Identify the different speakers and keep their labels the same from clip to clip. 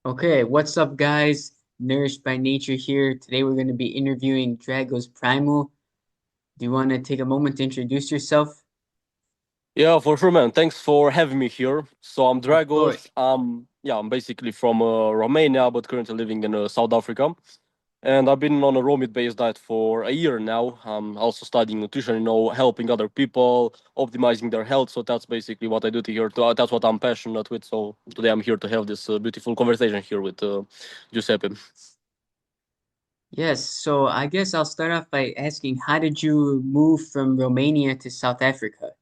Speaker 1: Okay, what's up, guys? Nourished by Nature here. Today we're going to be interviewing Dragos Primal. Do you want to take a moment to introduce yourself?
Speaker 2: Yeah, for sure, man. Thanks for having me here. So I'm
Speaker 1: Of course.
Speaker 2: Dragos. I'm basically from Romania, but currently living in South Africa. And I've been on a raw meat-based diet for a year now. I'm also studying nutrition, helping other people, optimizing their health. So that's basically what I do to here. That's what I'm passionate with. So today I'm here to have this beautiful conversation here with Giuseppe.
Speaker 1: Yes, so I guess I'll start off by asking, how did you move from Romania to South Africa?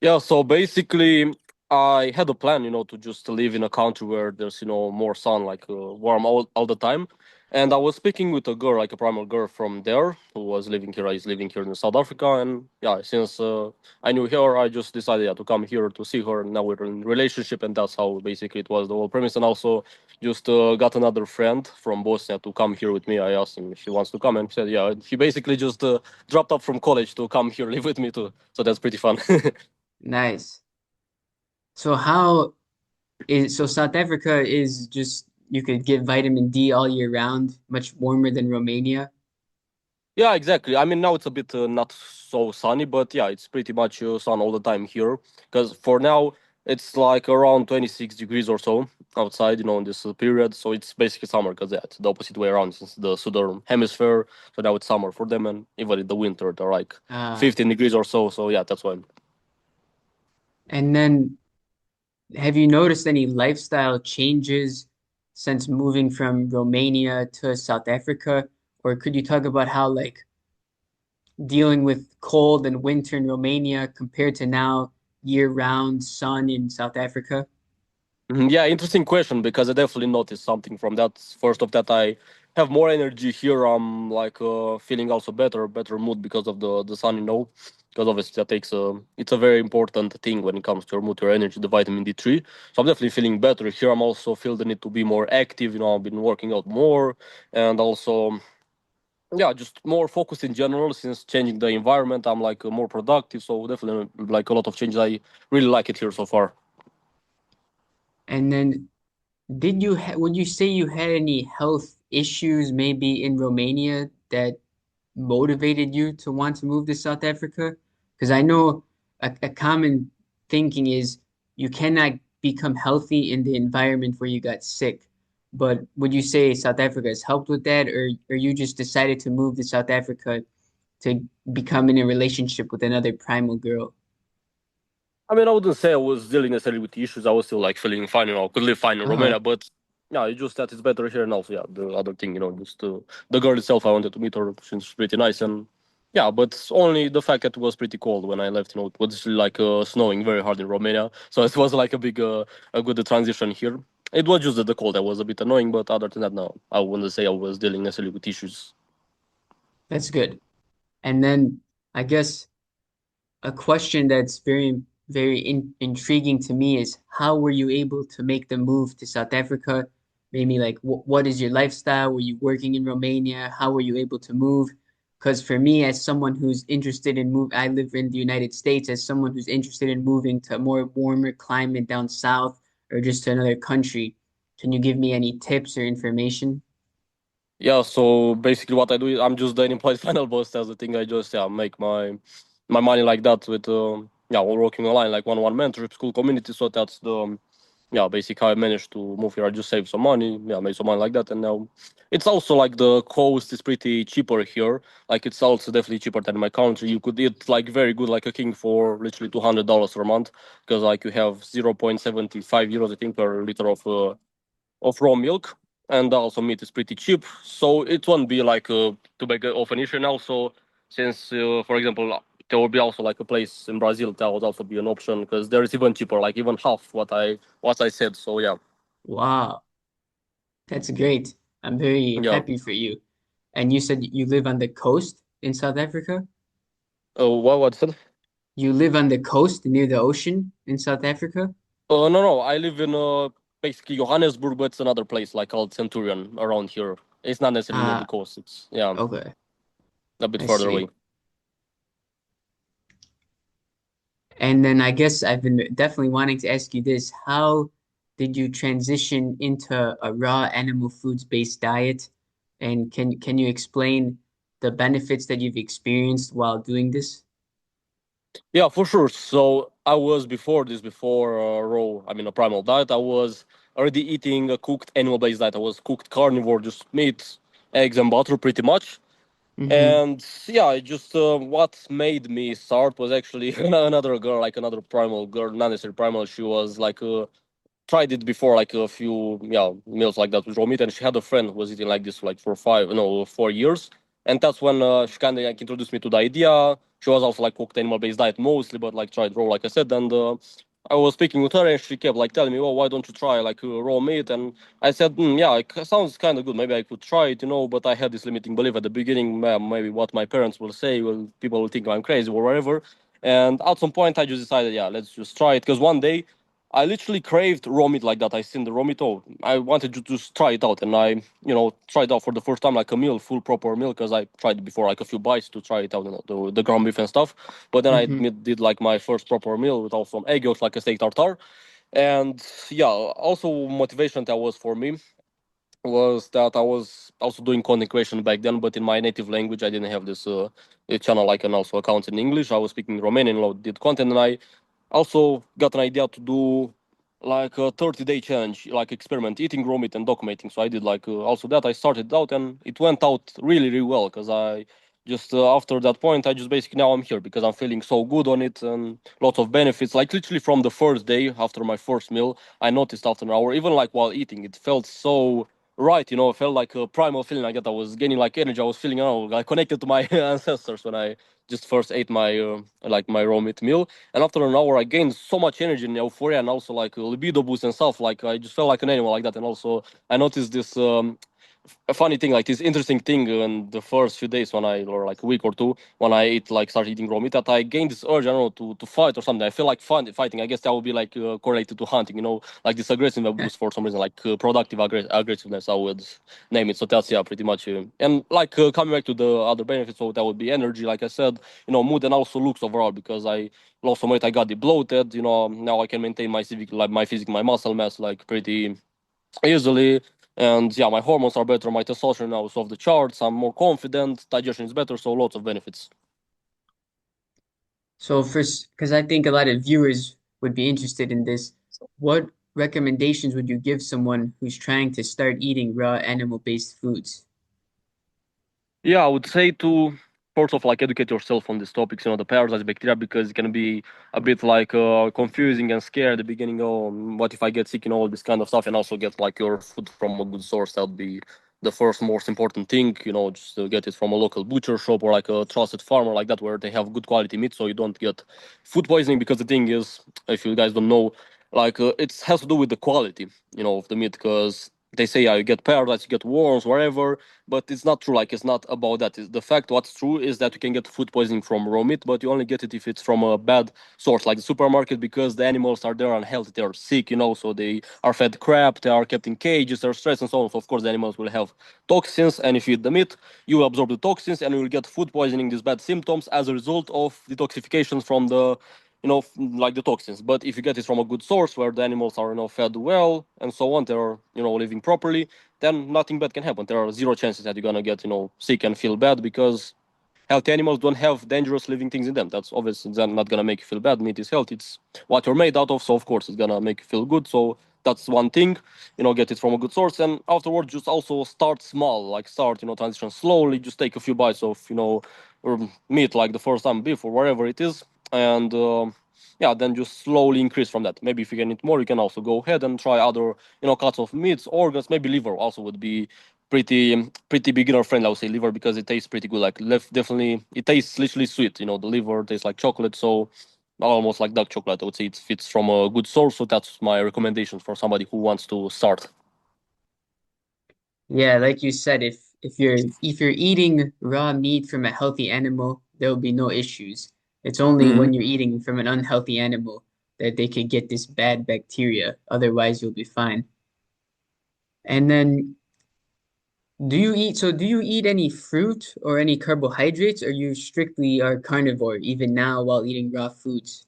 Speaker 2: Yeah, so basically, I had a plan, to just live in a country where there's, more sun, like warm all the time. And I was speaking with a girl, like a primal girl from there, who was living here. Is living here in South Africa, and yeah, since I knew her, I just decided to come here to see her. And now we're in relationship, and that's how basically it was the whole premise. And also, just got another friend from Bosnia to come here with me. I asked him if he wants to come, and he said, yeah. He basically just dropped up from college to come here live with me too. So that's pretty fun.
Speaker 1: Nice. So South Africa is just you could get vitamin D all year round, much warmer than Romania.
Speaker 2: Yeah, exactly. I mean, now it's a bit not so sunny, but yeah, it's pretty much sun all the time here. Because for now, it's like around 26 degrees or so outside, in this period. So it's basically summer because yeah, it's the opposite way around since the southern hemisphere. So now it's summer for them, and even in the winter, they're like
Speaker 1: Uh,
Speaker 2: 15 degrees or so. So yeah, that's why.
Speaker 1: and then have you noticed any lifestyle changes since moving from Romania to South Africa? Or could you talk about how, like, dealing with cold and winter in Romania compared to now year-round sun in South Africa?
Speaker 2: Yeah, interesting question because I definitely noticed something from that. First of that, I have more energy here. I'm like feeling also better mood because of the sun. Because obviously that takes it's a very important thing when it comes to your mood, your energy, the vitamin D3. So I'm definitely feeling better here. I'm also feel the need to be more active. I've been working out more, and also yeah, just more focused in general since changing the environment. I'm like more productive. So definitely like a lot of changes. I really like it here so far.
Speaker 1: And then would you say you had any health issues maybe in Romania that motivated you to want to move to South Africa? Because I know a common thinking is you cannot become healthy in the environment where you got sick. But would you say South Africa has helped with that, or you just decided to move to South Africa to become in a relationship with another primal girl?
Speaker 2: I mean, I wouldn't say I was dealing necessarily with issues. I was still like feeling fine, could live fine in
Speaker 1: Uh-huh.
Speaker 2: Romania, but yeah, it's just that it's better here. And also, yeah, the other thing, just the girl itself, I wanted to meet her. She's pretty nice. And yeah, but only the fact that it was pretty cold when I left, it was like snowing very hard in Romania. So it was like a good transition here. It was just that the cold that was a bit annoying, but other than that, no, I wouldn't say I was dealing necessarily with issues.
Speaker 1: That's good. And then I guess a question that's very intriguing to me is how were you able to make the move to South Africa? Maybe like what is your lifestyle? Were you working in Romania? How were you able to move? Because for me, as someone who's interested in move, I live in the United States. As someone who's interested in moving to a more warmer climate down south or just to another country, can you give me any tips or information?
Speaker 2: Yeah, so basically what I do is I'm just the unemployed final boss. That's the thing. I just make my money like that with yeah, working online like one mentorship school community. So that's the yeah, basically how I managed to move here. I just save some money, yeah, make some money like that, and now it's also like the cost is pretty cheaper here. Like it's also definitely cheaper than my country. You could eat like very good like a king for literally $200 per month because like you have 0.75 euros I think per liter of raw milk, and also meat is pretty cheap, so it won't be like too big of an issue. And also, since for example, there will be also like a place in Brazil that would also be an option because there is even cheaper, like even half what I said. So yeah,
Speaker 1: Wow, that's great. I'm very
Speaker 2: yeah.
Speaker 1: happy for you. And you said you live on the coast in South Africa?
Speaker 2: What said?
Speaker 1: You live on the coast near the ocean in South Africa?
Speaker 2: No, I live in basically Johannesburg, but it's another place like called Centurion around here. It's not necessarily near the
Speaker 1: Ah,
Speaker 2: coast. It's yeah,
Speaker 1: okay.
Speaker 2: a bit
Speaker 1: I
Speaker 2: further away.
Speaker 1: see. And then I guess I've been definitely wanting to ask you this. How did you transition into a raw animal foods based diet? And can you explain the benefits that you've experienced while doing this?
Speaker 2: Yeah, for sure. So I was before raw, I mean a primal diet, I was already eating a cooked animal-based diet. I was cooked carnivore, just meat, eggs, and butter, pretty much.
Speaker 1: Mm-hmm.
Speaker 2: And yeah, it just what made me start was actually another girl, like another primal girl, not necessarily primal. She was like tried it before, like a few meals like that with raw meat, and she had a friend who was eating like this like for 4 years, and that's when she kind of like introduced me to the idea. She was also like cooked animal based diet mostly, but like tried raw, like I said, and I was speaking with her, and she kept like telling me, "Oh, why don't you try like raw meat?" And I said, "Yeah, it sounds kind of good. Maybe I could try it, you know." But I had this limiting belief at the beginning. Maybe what my parents will say, will people will think I'm crazy or whatever. And at some point, I just decided, yeah, let's just try it. Because one day I literally craved raw meat like that. I seen the raw meat. Oh, I wanted to just try it out, and tried it out for the first time, like a meal, full proper meal, because I tried it before, like a few bites to try it out, the ground beef and stuff. But then
Speaker 1: Mm-hmm.
Speaker 2: did like my first proper meal with also some egg yolks, like a steak tartare, and yeah, also motivation that was for me was that I was also doing content creation back then, but in my native language. I didn't have this channel like and also account in English. I was speaking Romanian, did content, and I also got an idea to do like a 30-day challenge, like experiment eating raw meat and documenting. So I did like also that. I started out and it went out really, really well because I just after that point, I just basically now I'm here because I'm feeling so good on it and lots of benefits. Like literally from the first day after my first meal, I noticed after an hour, even like while eating, it felt so right. It felt like a primal feeling like that. I was gaining like energy. I was feeling, like connected to my ancestors when I just first ate my like my raw meat meal, and after an hour I gained so much energy and euphoria and also like a libido boost and stuff. Like I just felt like an animal like that. And also I noticed this a funny thing, like this interesting thing in the first few days when I, or like a week or two, when I ate like started eating raw meat, that I gained this urge, I don't know, to fight or something. I feel like fighting. I guess that would be like correlated to hunting, like this aggressive boost for some reason, like productive aggressiveness, I would name it. So that's, yeah, pretty much. And like coming back to the other benefits, so that would be energy, like I said, mood, and also looks overall, because I lost some weight, I got bloated. Now I can maintain my civic, like my physique, my muscle mass, like pretty easily. And yeah, my hormones are better, my testosterone now is off the charts, I'm more confident, digestion is better, so lots of benefits.
Speaker 1: So first, because I think a lot of viewers would be interested in this, what recommendations would you give someone who's trying to start eating raw animal-based foods?
Speaker 2: Yeah, I would say to first of like educate yourself on these topics, the parasites, bacteria, because it can be a bit like confusing and scary at the beginning. Oh, what if I get sick? All this kind of stuff, and also get like your food from a good source. That would be the first most important thing. Just to get it from a local butcher shop or like a trusted farmer like that, where they have good quality meat, so you don't get food poisoning. Because the thing is, if you guys don't know, like it has to do with the quality, of the meat, because they say, yeah, you get parasites, you get worms, whatever, but it's not true. Like, it's not about that. It's the fact, what's true is that you can get food poisoning from raw meat, but you only get it if it's from a bad source, like the supermarket, because the animals are there unhealthy, they're sick, so they are fed crap, they are kept in cages, they're stressed and so on. So of course the animals will have toxins, and if you eat the meat, you absorb the toxins and you will get food poisoning, these bad symptoms as a result of detoxification from the like the toxins. But if you get it from a good source where the animals are, fed well and so on, they're, living properly, then nothing bad can happen. There are zero chances that you're gonna get, sick and feel bad, because healthy animals don't have dangerous living things in them. That's obviously then not gonna make you feel bad. Meat is healthy. It's what you're made out of, so of course it's gonna make you feel good. So that's one thing, get it from a good source. And afterwards, just also start small, like start, transition slowly. Just take a few bites of, meat, like the first time beef or whatever it is, and yeah, then just slowly increase from that. Maybe if you can eat more, you can also go ahead and try other, cuts of meats, organs. Maybe liver also would be pretty beginner friendly. I would say liver, because it tastes pretty good. Like definitely, it tastes literally sweet. The liver tastes like chocolate, so almost like dark chocolate. I would say it fits from a good source. So that's my recommendation for somebody who wants to start.
Speaker 1: Yeah, like you said, if you're eating raw meat from a healthy animal, there'll be no issues. It's only
Speaker 2: Hmm.
Speaker 1: when you're eating from an unhealthy animal that they could get this bad bacteria. Otherwise, you'll be fine. And then do you eat any fruit or any carbohydrates, or you strictly are carnivore even now while eating raw foods?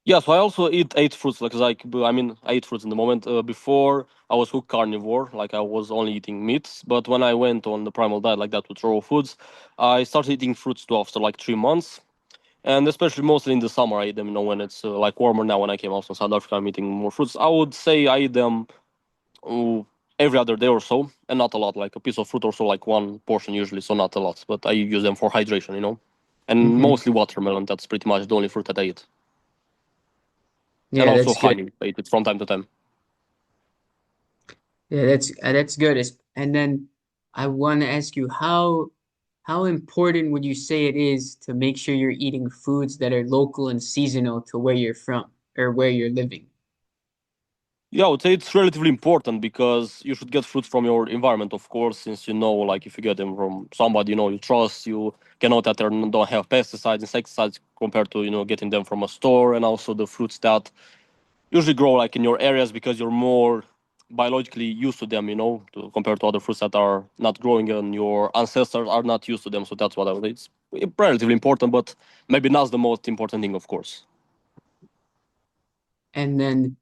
Speaker 2: Yeah, so I also eat ate fruits I mean I eat fruits in the moment. Before I was hooked carnivore, like I was only eating meats. But when I went on the primal diet like that with raw foods, I started eating fruits too after like 3 months. And especially mostly in the summer, I eat them. You know, when it's like warmer now. When I came out from South Africa, I'm eating more fruits. I would say I eat them uh, every other day or so, and not a lot. Like a piece of fruit or so, like one portion usually, so not a lot. But I use them for hydration, you know, and
Speaker 1: Hmm.
Speaker 2: mostly watermelon. That's pretty much the only fruit that I eat, and
Speaker 1: Yeah,
Speaker 2: also
Speaker 1: that's good.
Speaker 2: honey. I eat it from time to time.
Speaker 1: Yeah, that's good. And then I want to ask you how important would you say it is to make sure you're eating foods that are local and seasonal to where you're from or where you're living?
Speaker 2: Yeah, I would say it's relatively important because you should get fruits from your environment, of course, since you know, like if you get them from somebody you know you trust, you can know that they don't have pesticides, insecticides compared to getting them from a store, and also the fruits that usually grow like in your areas because you're more biologically used to them, compared to other fruits that are not growing and your ancestors are not used to them. So that's what I would say. It's relatively important, but maybe not the most important thing, of course.
Speaker 1: And then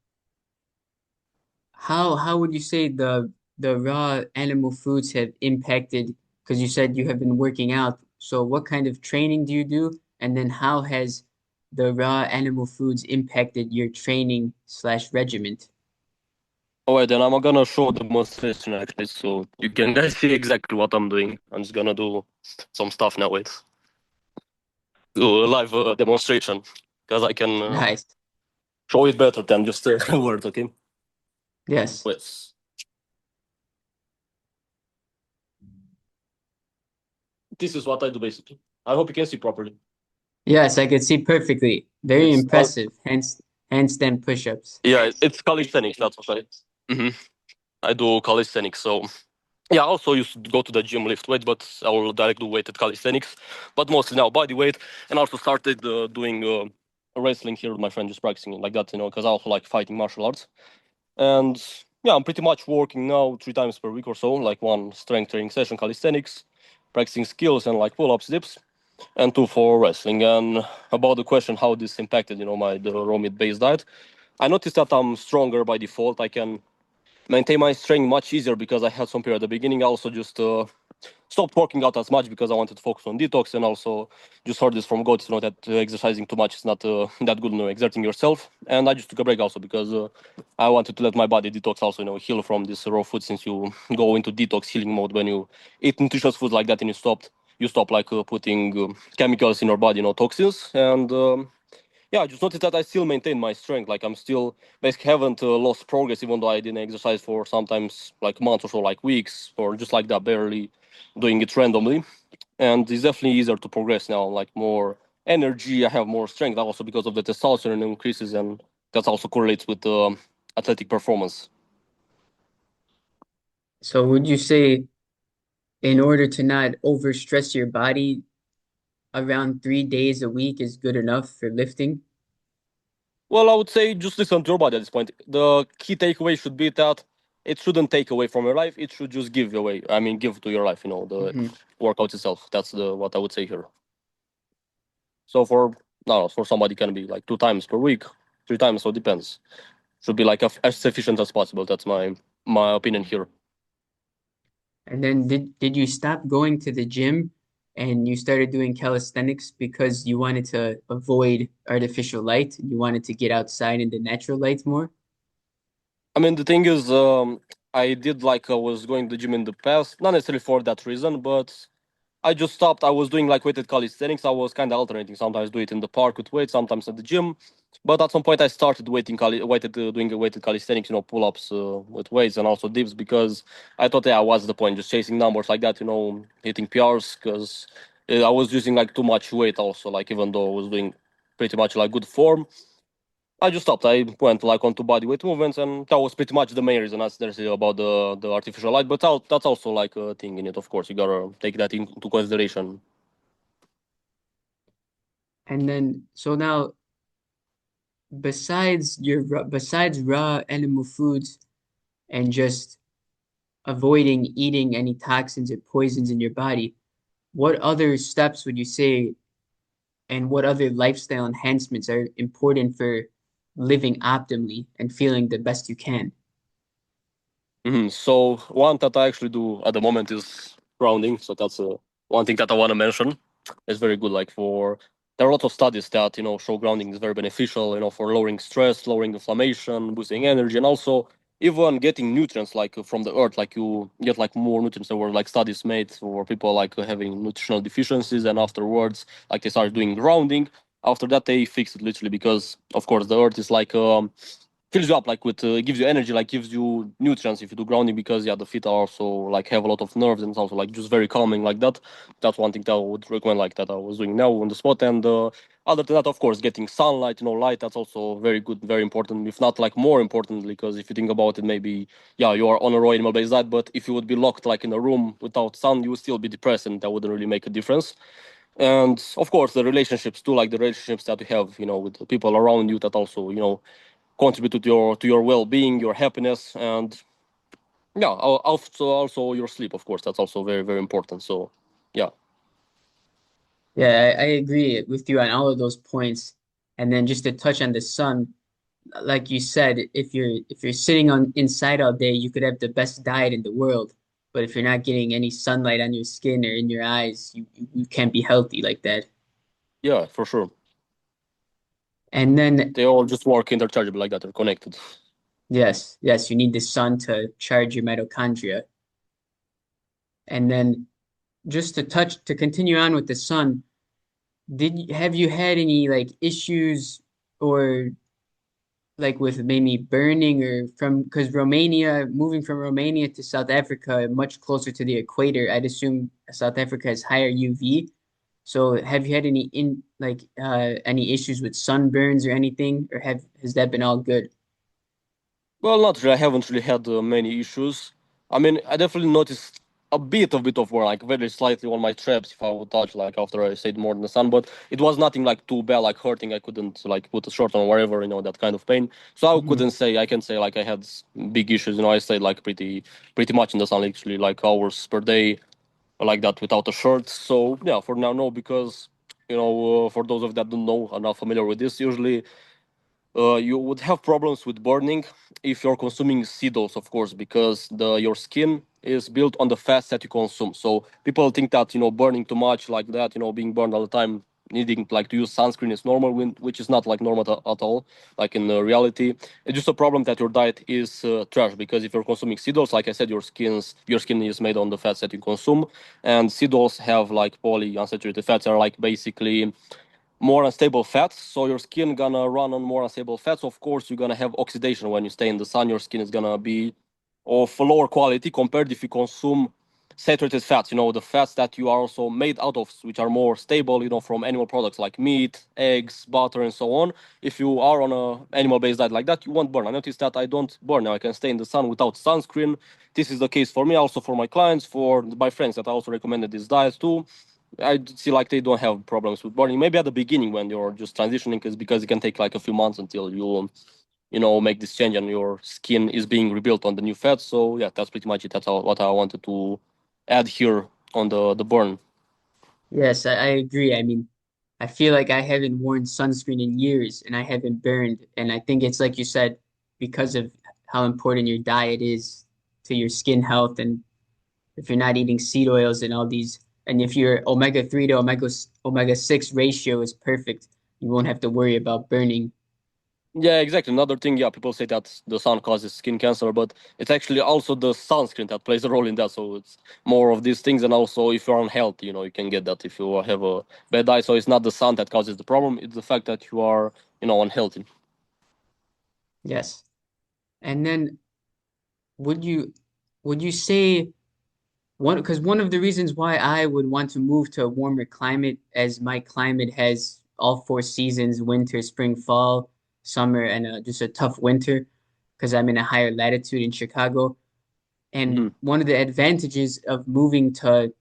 Speaker 1: how would you say the raw animal foods have impacted, because you said you have been working out. So what kind of training do you do? And then how has the raw animal foods impacted your training slash regiment?
Speaker 2: All right, then I'm gonna show the demonstration actually, so you can guys see exactly what I'm doing. I'm just gonna do some stuff now. Wait, do a live demonstration because I can
Speaker 1: Nice.
Speaker 2: show it better than just words. Okay,
Speaker 1: Yes.
Speaker 2: wait. This is what I do basically. I hope you can see properly.
Speaker 1: Yes, I could see perfectly. Very
Speaker 2: It's
Speaker 1: impressive. Hence handstand push-ups.
Speaker 2: yeah, it's calisthenics. That's what I do calisthenics. So yeah, I also used to go to the gym lift weight, but I will directly do weighted calisthenics. But mostly now body weight, and also started doing wrestling here with my friend, just practicing it like that, because I also like fighting martial arts. And yeah, I'm pretty much working now 3 times per week or so, like one strength training session, calisthenics, practicing skills and like pull-ups, dips, and two for wrestling. And about the question how this impacted, my the raw meat based diet, I noticed that I'm stronger by default. I can maintain my strength much easier because I had some period at the beginning. I also just stopped working out as much because I wanted to focus on detox, and also just heard this from God, that exercising too much is not that good, exerting yourself. And I just took a break also because I wanted to let my body detox also, heal from this raw food, since you go into detox healing mode when you eat nutritious food like that and you stop like putting chemicals in your body, toxins. And yeah, I just noticed that I still maintain my strength. Like I'm still basically haven't lost progress, even though I didn't exercise for sometimes like months or so, like weeks, or just like that, barely doing it randomly. And it's definitely easier to progress now. Like more energy, I have more strength, also because of the testosterone increases, and that also correlates with athletic performance.
Speaker 1: So would you say in order to not overstress your body, around 3 days a week is good enough for lifting?
Speaker 2: Well, I would say just listen to your body at this point. The key takeaway should be that it shouldn't take away from your life. It should just give away. I mean, give to your life. The
Speaker 1: Hmm.
Speaker 2: workout itself. That's the what I would say here. So for no, for somebody can be like 2 times per week, 3 times. So it depends. Should be like as sufficient as possible. That's my opinion here.
Speaker 1: And then did you stop going to the gym and you started doing calisthenics because you wanted to avoid artificial light? You wanted to get outside in the natural light more?
Speaker 2: I mean, the thing is, I did like I was going to the gym in the past, not necessarily for that reason, but I just stopped. I was doing like weighted calisthenics. I was kind of alternating. Sometimes do it in the park with weights, sometimes at the gym. But at some point, I started doing weighted calisthenics, pull-ups with weights and also dips because I thought, yeah, what's the point? Just chasing numbers like that, hitting PRs because I was using like too much weight also. Like even though I was doing pretty much like good form, I just stopped. I went like onto body weight movements, and that was pretty much the main reason. That's there's about the artificial light, but that's also like a thing in it. Of course, you gotta take that into consideration.
Speaker 1: And then so now besides raw animal foods and just avoiding eating any toxins or poisons in your body, what other steps would you say and what other lifestyle enhancements are important for living optimally and feeling the best you can.
Speaker 2: So one that I actually do at the moment is grounding. So that's one thing that I want to mention. It's very good. Like for there are a lot of studies that show grounding is very beneficial. For lowering stress, lowering inflammation, boosting energy, and also even getting nutrients like from the earth. Like you get like more nutrients. There were like studies made for people like having nutritional deficiencies, and afterwards like they started doing grounding. After that, they fixed it literally because of course the earth is like fills you up like with gives you energy, like gives you nutrients if you do grounding, because yeah, the feet are also like have a lot of nerves, and it's also like just very calming like that. That's one thing that I would recommend, like that I was doing now on the spot. And other than that, of course, getting sunlight, light, that's also very good, very important, if not like more important, because if you think about it, maybe yeah, you are on a raw animal based diet, but if you would be locked like in a room without sun, you would still be depressed, and that wouldn't really make a difference. And of course the relationships too, like the relationships that you have with the people around you, that also contribute to your well-being, your happiness. And yeah, also your sleep, of course, that's also very very important. So yeah.
Speaker 1: Yeah, I agree with you on all of those points. And then just to touch on the sun, like you said, if you're sitting on inside all day, you could have the best diet in the world. But if you're not getting any sunlight on your skin or in your eyes, you can't be healthy like that.
Speaker 2: Yeah, for sure.
Speaker 1: And then
Speaker 2: They all just work interchangeable like that, they're connected.
Speaker 1: yes, yes, you need the sun to charge your mitochondria. And then just to continue on with the sun, have you had any like issues or like with maybe burning or from because Romania, moving from Romania to South Africa, much closer to the equator, I'd assume South Africa has higher UV. So have you had any issues with sunburns or anything, or have has that been all good?
Speaker 2: Well, not really. I haven't really had many issues. I mean, I definitely noticed a bit of burn, like very slightly on my traps if I would touch, like after I stayed more in the sun. But it was nothing like too bad, like hurting. I couldn't like put a shirt on or whatever, that kind of pain. So I
Speaker 1: Mhm.
Speaker 2: couldn't say. I can say like I had big issues. I stayed like pretty much in the sun, actually, like hours per day, like that without a shirt. So yeah, for now, no, because for those of that don't know, are not familiar with this, usually you would have problems with burning if you're consuming seed oils, of course, because your skin is built on the fats that you consume. So people think that burning too much like that, being burned all the time, needing like to use sunscreen is normal, which is not like normal at all. Like in reality, it's just a problem that your diet is trash. Because if you're consuming seed oils, like I said, your skin is made on the fats that you consume, and seed oils have like polyunsaturated fats, are like basically more unstable fats. So your skin gonna run on more unstable fats. Of course, you're gonna have oxidation when you stay in the sun. Your skin is gonna be of lower quality compared if you consume saturated fats. The fats that you are also made out of, which are more stable. From animal products like meat, eggs, butter, and so on. If you are on a animal-based diet like that, you won't burn. I noticed that I don't burn now. I can stay in the sun without sunscreen. This is the case for me, also for my clients, for my friends that I also recommended this diet too. I see like they don't have problems with burning. Maybe at the beginning when you're just transitioning, is because it can take like a few months until you make this change and your skin is being rebuilt on the new fat. So yeah, that's pretty much it. That's all, what I wanted to add here on the burn.
Speaker 1: Yes, I agree. I mean, I feel like I haven't worn sunscreen in years and I haven't burned. And I think it's like you said, because of how important your diet is to your skin health. And if you're not eating seed oils and all these, and if your omega-3 to omega-6 ratio is perfect, you won't have to worry about burning.
Speaker 2: Yeah, exactly. Another thing, yeah, people say that the sun causes skin cancer, but it's actually also the sunscreen that plays a role in that. So it's more of these things, and also if you're unhealthy, you can get that if you have a bad eye. So it's not the sun that causes the problem; it's the fact that you are, unhealthy.
Speaker 1: Yes. And then would you would you say because one of the reasons why I would want to move to a warmer climate, as my climate has all four seasons, winter, spring, fall, summer, and just a tough winter, because I'm in a higher latitude in Chicago. And
Speaker 2: Hmm.
Speaker 1: one of the advantages of moving to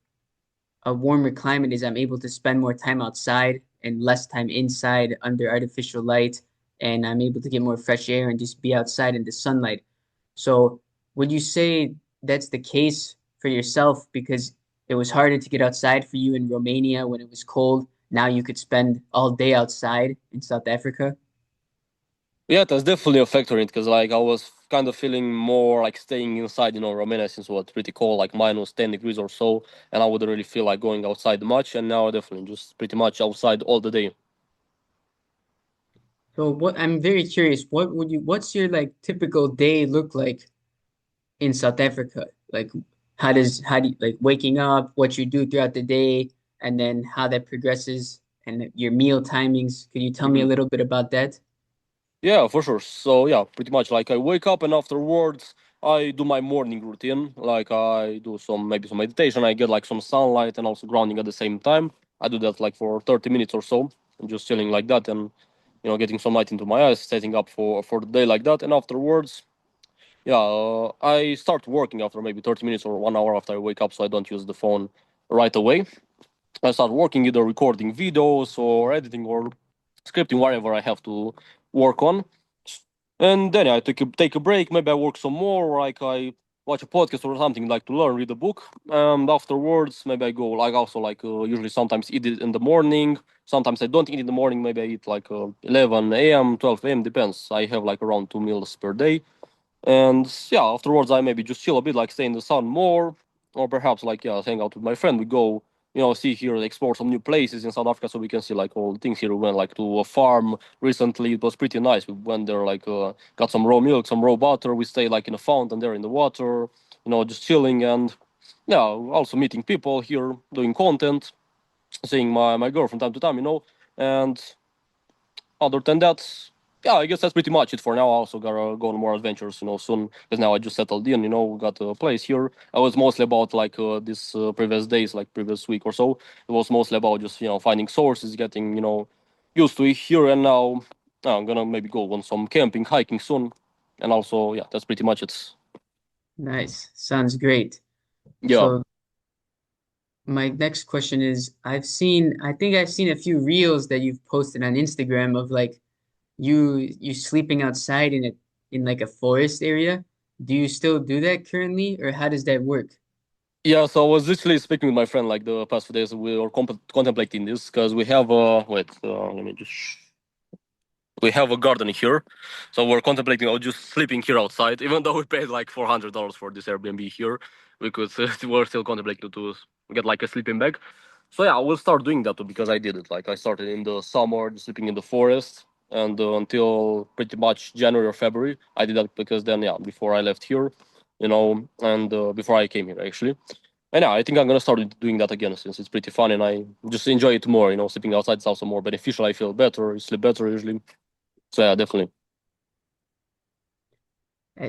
Speaker 1: a warmer climate is I'm able to spend more time outside and less time inside under artificial light, and I'm able to get more fresh air and just be outside in the sunlight. So, would you say that's the case for yourself because it was harder to get outside for you in Romania when it was cold? Now you could spend all day outside in South Africa?
Speaker 2: Yeah, that's definitely a factor in it because like I was kind of feeling more like staying inside, Romania since it was pretty cold, like -10 degrees or so, and I wouldn't really feel like going outside much. And now I definitely just pretty much outside all the day.
Speaker 1: So what I'm very curious, what's your like typical day look like in South Africa? Like how do you like waking up, what you do throughout the day, and then how that progresses and your meal timings. Could you tell me a
Speaker 2: Mhm.
Speaker 1: little bit about that?
Speaker 2: Yeah, for sure. So yeah, pretty much like I wake up and afterwards I do my morning routine. Like I do maybe some meditation. I get like some sunlight and also grounding at the same time. I do that like for 30 minutes or so. I'm just chilling like that and getting some light into my eyes, setting up for the day like that. And afterwards, yeah, I start working after maybe 30 minutes or 1 hour after I wake up, so I don't use the phone right away. I start working either recording videos or editing or scripting whatever I have to work on. And then I take a break. Maybe I work some more, like I watch a podcast or something, like to learn, read a book. And afterwards, maybe I go like also like usually sometimes eat it in the morning. Sometimes I don't eat in the morning. Maybe I eat like 11 a.m., 12 a.m. Depends. I have like around 2 meals per day. And yeah, afterwards I maybe just chill a bit, like stay in the sun more, or perhaps like yeah, hang out with my friend. We go, see here, explore some new places in South Africa, so we can see like all the things here. We went like to a farm recently. It was pretty nice. We went there, like got some raw milk, some raw butter. We stay like in a fountain there in the water, just chilling and yeah, also meeting people here, doing content, seeing my girl from time to time, and other than that, yeah, I guess that's pretty much it for now. I also gotta go on more adventures, soon because now I just settled in. Got a place here. I was mostly about like this previous days, like previous week or so. It was mostly about just finding sources, getting used to it here, and now I'm gonna maybe go on some camping, hiking soon, and also yeah, that's pretty much it.
Speaker 1: Nice. Sounds great.
Speaker 2: Yeah.
Speaker 1: So my next question is I think I've seen a few reels that you've posted on Instagram of like you sleeping outside in like a forest area. Do you still do that currently, or how does that work?
Speaker 2: Yeah, so I was literally speaking with my friend like the past few days. We were contemplating this because we have wait, let me just we have a garden here, so we're contemplating on just sleeping here outside. Even though we paid like $400 for this Airbnb here, we could we're still contemplating to get like a sleeping bag. So yeah, I will start doing that too because I did it. Like I started in the summer, just sleeping in the forest, and until pretty much January or February, I did that because then yeah, before I left here, and before I came here actually. And yeah, I think I'm gonna start doing that again since it's pretty fun and I just enjoy it more. Sleeping outside is also more beneficial. I feel better, I sleep better usually. So yeah, definitely.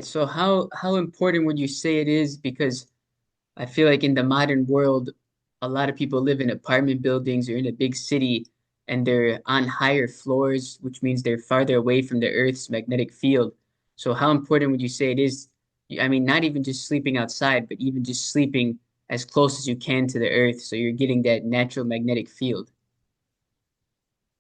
Speaker 1: So how important would you say it is? Because I feel like in the modern world, a lot of people live in apartment buildings or in a big city, and they're on higher floors, which means they're farther away from the Earth's magnetic field. So how important would you say it is? I mean, not even just sleeping outside, but even just sleeping as close as you can to the Earth, so you're getting that natural magnetic field.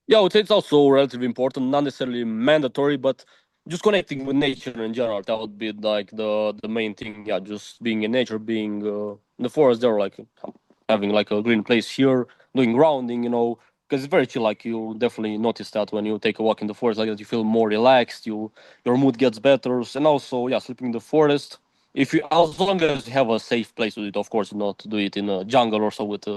Speaker 2: Yeah, I would say it's also relatively important, not necessarily mandatory, but just connecting with nature in general. That would be like the main thing. Yeah, just being in nature, being in the forest there, like having like a green place here, doing grounding, because it's very chill. Like you definitely notice that when you take a walk in the forest, like that, you feel more relaxed. Your mood gets better, and also yeah, sleeping in the forest. If you as long as you have a safe place to do it, of course, not do it in a jungle or so with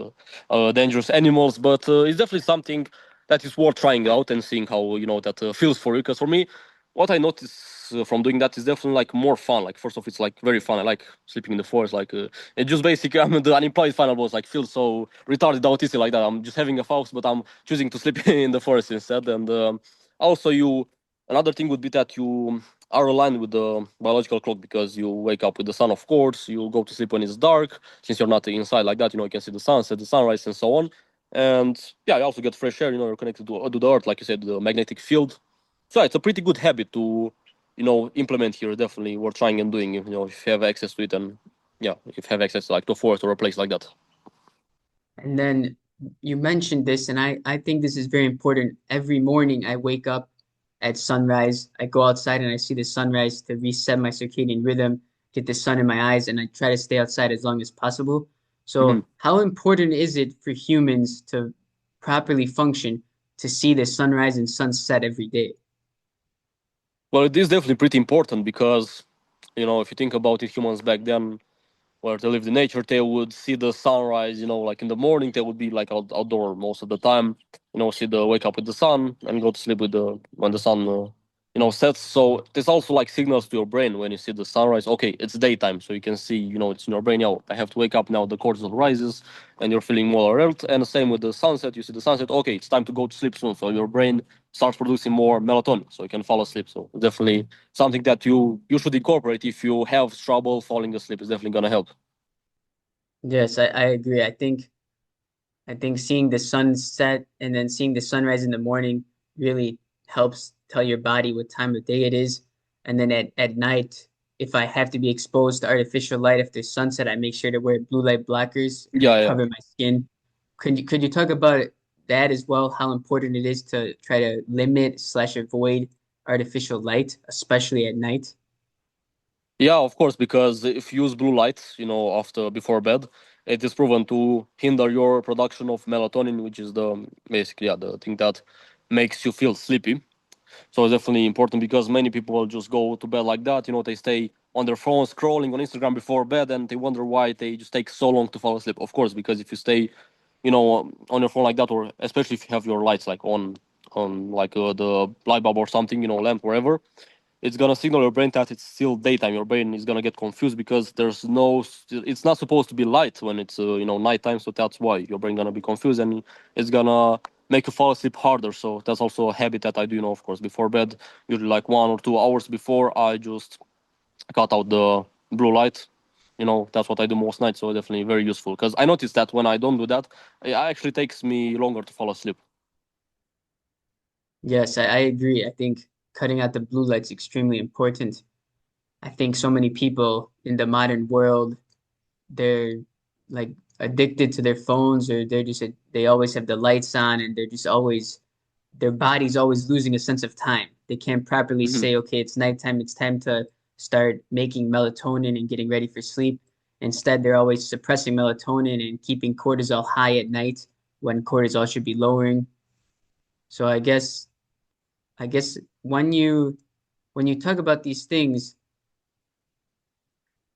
Speaker 2: dangerous animals. But it's definitely something that is worth trying out and seeing how that feels for you. Because for me, what I notice from doing that is definitely like more fun. Like first off, it's like very fun. I like sleeping in the forest. Like it just basically I'm the unemployed final boss. Like feel so retarded autistic like that. I'm just having a house, but I'm choosing to sleep in the forest instead. And also you another thing would be that you are aligned with the biological clock because you wake up with the sun. Of course, you go to sleep when it's dark. Since you're not inside like that, you can see the sunset, the sunrise, and so on. And yeah, you also get fresh air. You're connected to the earth, like you said, the magnetic field. So yeah, it's a pretty good habit to, implement here. Definitely worth trying and doing. If you have access to it, and yeah, if you have access to like to a forest or a place like that.
Speaker 1: And then you mentioned this, and I think this is very important. Every morning I wake up at sunrise. I go outside and I see the sunrise to reset my circadian rhythm, get the sun in my eyes, and I try to stay outside as long as possible.
Speaker 2: Mhm.
Speaker 1: So, how important is it for humans to properly function to see the sunrise and sunset every day?
Speaker 2: Well, it is definitely pretty important because, if you think about it, humans back then, where they lived in nature, they would see the sunrise, like in the morning, they would be like outdoor most of the time, see the wake up with the sun and go to sleep with the when the sun, sets. So there's also like signals to your brain when you see the sunrise. Okay, it's daytime, so you can see, it's in your brain. Yeah, I have to wake up now. The cortisol rises, and you're feeling more alert. And the same with the sunset. You see the sunset. Okay, it's time to go to sleep soon. So your brain starts producing more melatonin, so you can fall asleep. So definitely something that you should incorporate if you have trouble falling asleep. Is definitely gonna help.
Speaker 1: Yes, I agree. I think seeing the sunset and then seeing the sunrise in the morning really helps tell your body what time of day it is. And then at night, if I have to be exposed to artificial light after sunset, I make sure to wear blue light blockers and
Speaker 2: Yeah, yeah.
Speaker 1: cover my skin. Could you talk about that as well? How important it is to try to limit slash avoid artificial light, especially at night?
Speaker 2: Yeah, of course, because if you use blue light, after before bed, it is proven to hinder your production of melatonin, which is the basically the thing that makes you feel sleepy. So it's definitely important because many people just go to bed like that. They stay on their phone scrolling on Instagram before bed, and they wonder why they just take so long to fall asleep. Of course, because if you stay, on your phone like that, or especially if you have your lights like on like the light bulb or something, lamp wherever, it's gonna signal your brain that it's still daytime. Your brain is gonna get confused because it's not supposed to be light when it's nighttime. So that's why your brain gonna be confused and it's gonna make you fall asleep harder. So that's also a habit that I do. Of course, before bed, usually like 1 or 2 hours before, I just cut out the blue light. That's what I do most nights. So definitely very useful because I noticed that when I don't do that, it actually takes me longer to fall asleep.
Speaker 1: Yes, I agree. I think cutting out the blue light's extremely important. I think so many people in the modern world, they're like addicted to their phones or they always have the lights on and they're just always their body's always losing a sense of time. They can't properly
Speaker 2: Mhm.
Speaker 1: say, okay, it's nighttime, it's time to start making melatonin and getting ready for sleep. Instead, they're always suppressing melatonin and keeping cortisol high at night when cortisol should be lowering. So I guess when you talk about these things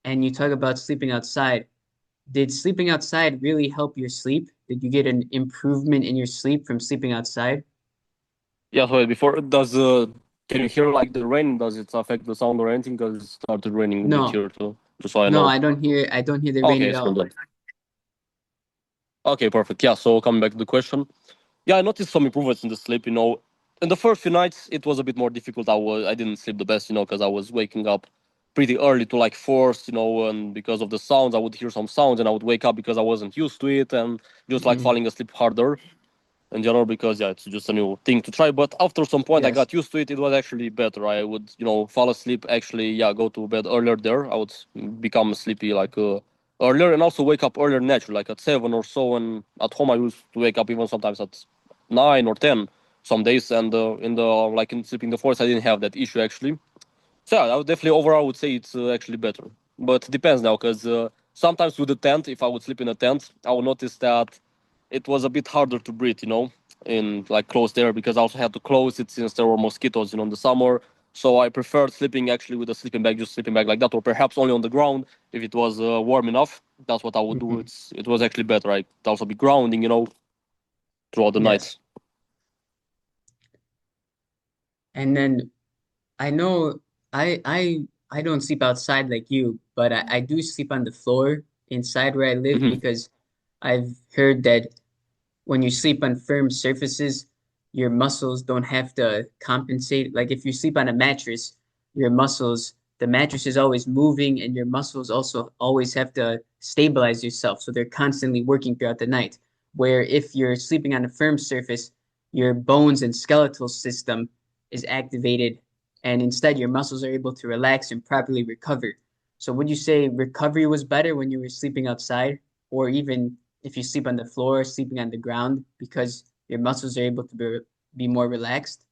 Speaker 1: and you talk about sleeping outside, did sleeping outside really help your sleep? Did you get an improvement in your sleep from sleeping outside?
Speaker 2: Yeah, so before does can you hear like the rain? Does it affect the sound or anything? Because it started raining a bit
Speaker 1: No,
Speaker 2: here too, just so I
Speaker 1: no,
Speaker 2: know.
Speaker 1: I don't hear the rain
Speaker 2: Okay,
Speaker 1: at
Speaker 2: it's cool
Speaker 1: all.
Speaker 2: then. Okay, perfect. Yeah, so coming back to the question, yeah, I noticed some improvements in the sleep. In the first few nights, it was a bit more difficult. I didn't sleep the best, because I was waking up pretty early to like force, and because of the sounds, I would hear some sounds and I would wake up because I wasn't used to it and just like
Speaker 1: Mhm.
Speaker 2: falling asleep harder in general because yeah, it's just a new thing to try. But after some point, I
Speaker 1: Yes.
Speaker 2: got used to it. It was actually better. I would fall asleep. Actually, yeah, go to bed earlier. There, I would become sleepy like earlier, and also wake up earlier naturally, like at 7 or so. And at home, I used to wake up even sometimes at 9 or 10 some days. And in the like in sleeping the forest, I didn't have that issue actually. So yeah, I would definitely overall would say it's actually better, but it depends now because sometimes with the tent, if I would sleep in a tent, I would notice that it was a bit harder to breathe, in like closed air because I also had to close it since there were mosquitoes, in the summer. So I preferred sleeping actually with a sleeping bag, just sleeping bag like that, or perhaps only on the ground if it was warm enough. That's what I would do.
Speaker 1: Mhm.
Speaker 2: It was actually better. I'd also be grounding, throughout the
Speaker 1: Yes.
Speaker 2: night.
Speaker 1: And then I know I don't sleep outside like you, but I do sleep on the floor inside where I live
Speaker 2: Hmm.
Speaker 1: because I've heard that when you sleep on firm surfaces, your muscles don't have to compensate. Like if you sleep on a mattress, the mattress is always moving and your muscles also always have to stabilize yourself. So they're constantly working throughout the night. Where if you're sleeping on a firm surface, your bones and skeletal system is activated and instead your muscles are able to relax and properly recover. So would you say recovery was better when you were sleeping outside or even if you sleep on the floor, sleeping on the ground, because your muscles are able to be more relaxed.